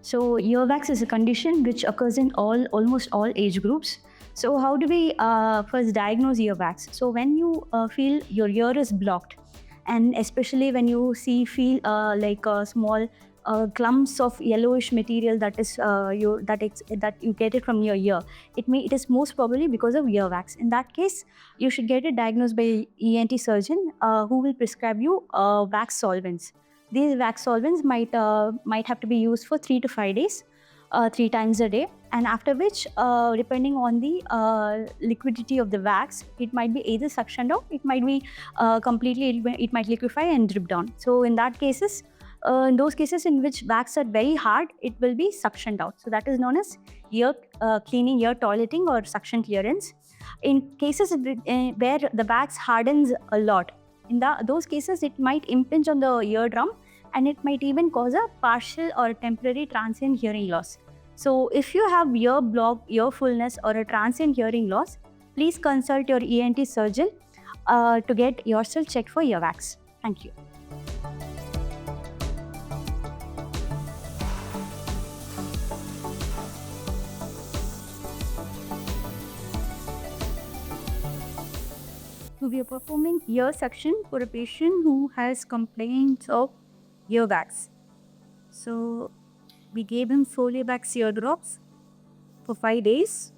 So earwax is a condition which occurs in almost all age groups. So how do we first diagnose earwax? So when you feel your ear is blocked, and especially when you feel like a small clumps of yellowish material that you get it from your ear, it is most probably because of earwax. In that case, you should get it diagnosed by ENT surgeon who will prescribe you wax solvents. These wax solvents might have to be used for 3 to 5 days, 3 times a day, and after which, depending on the liquidity of the wax, it might be either suctioned out, it might be it might liquefy and drip down. So in those cases in which wax are very hard, it will be suctioned out. So that is known as ear cleaning, ear toileting, or suction clearance. In cases where the wax hardens a lot, in those cases, it might impinge on the eardrum, and it might even cause a partial or temporary transient hearing loss. So if you have ear block, ear fullness, or a transient hearing loss, please consult your ENT surgeon to get yourself checked for earwax. Thank you. So we are performing ear suction for a patient who has complaints of earwax. So we gave him Folivax ear drops for 5 days.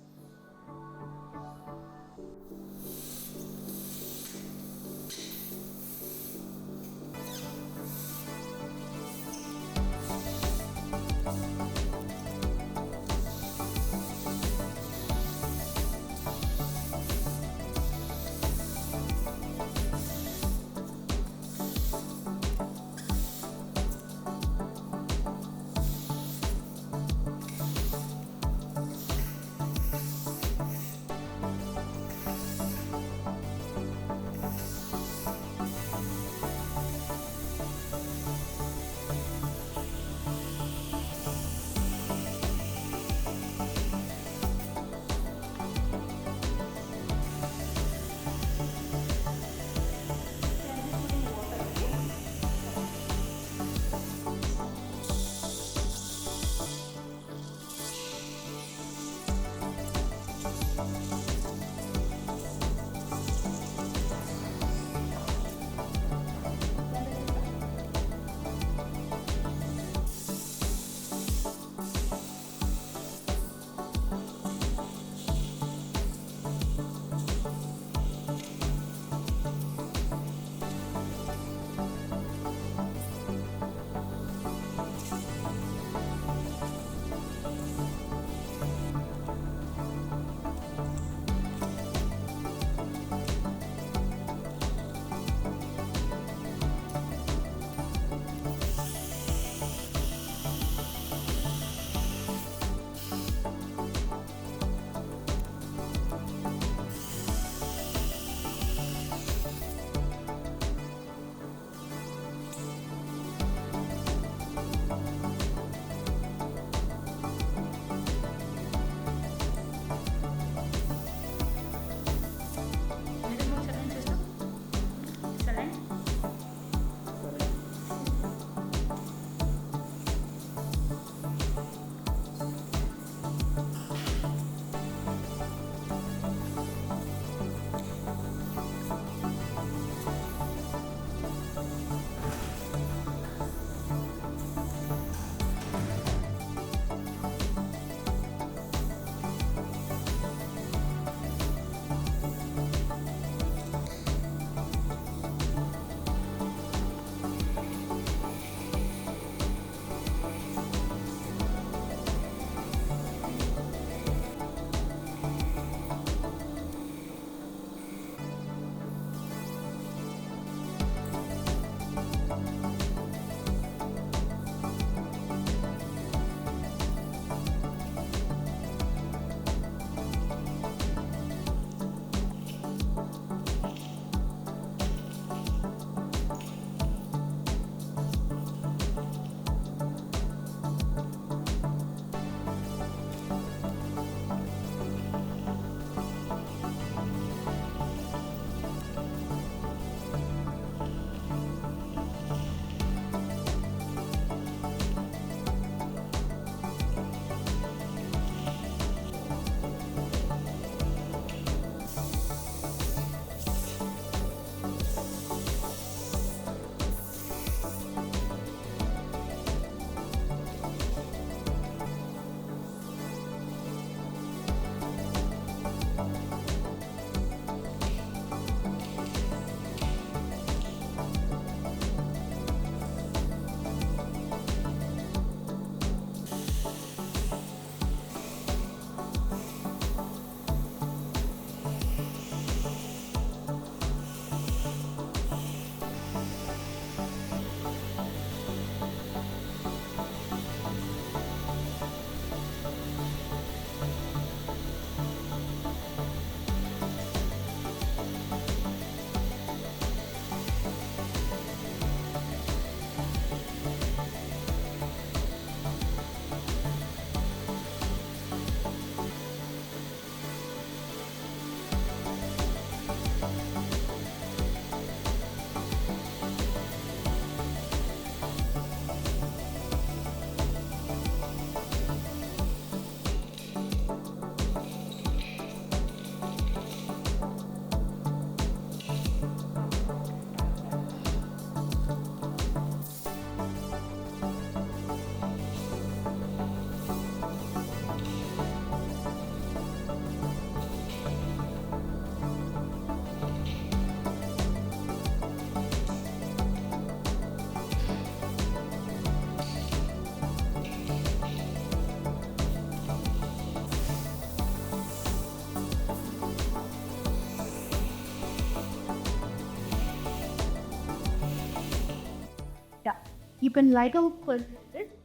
You can lie down for it.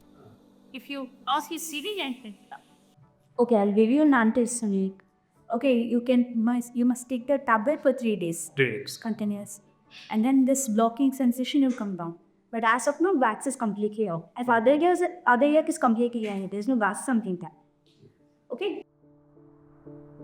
If you ask his sitting and okay, I'll give you an antihistaminic. Okay, you must take the tablet for 3 days. 3 days. Continuous. And then this blocking sensation will come down. But as of now, wax is completely out. If other year is completely out, there's no wax something that. Okay,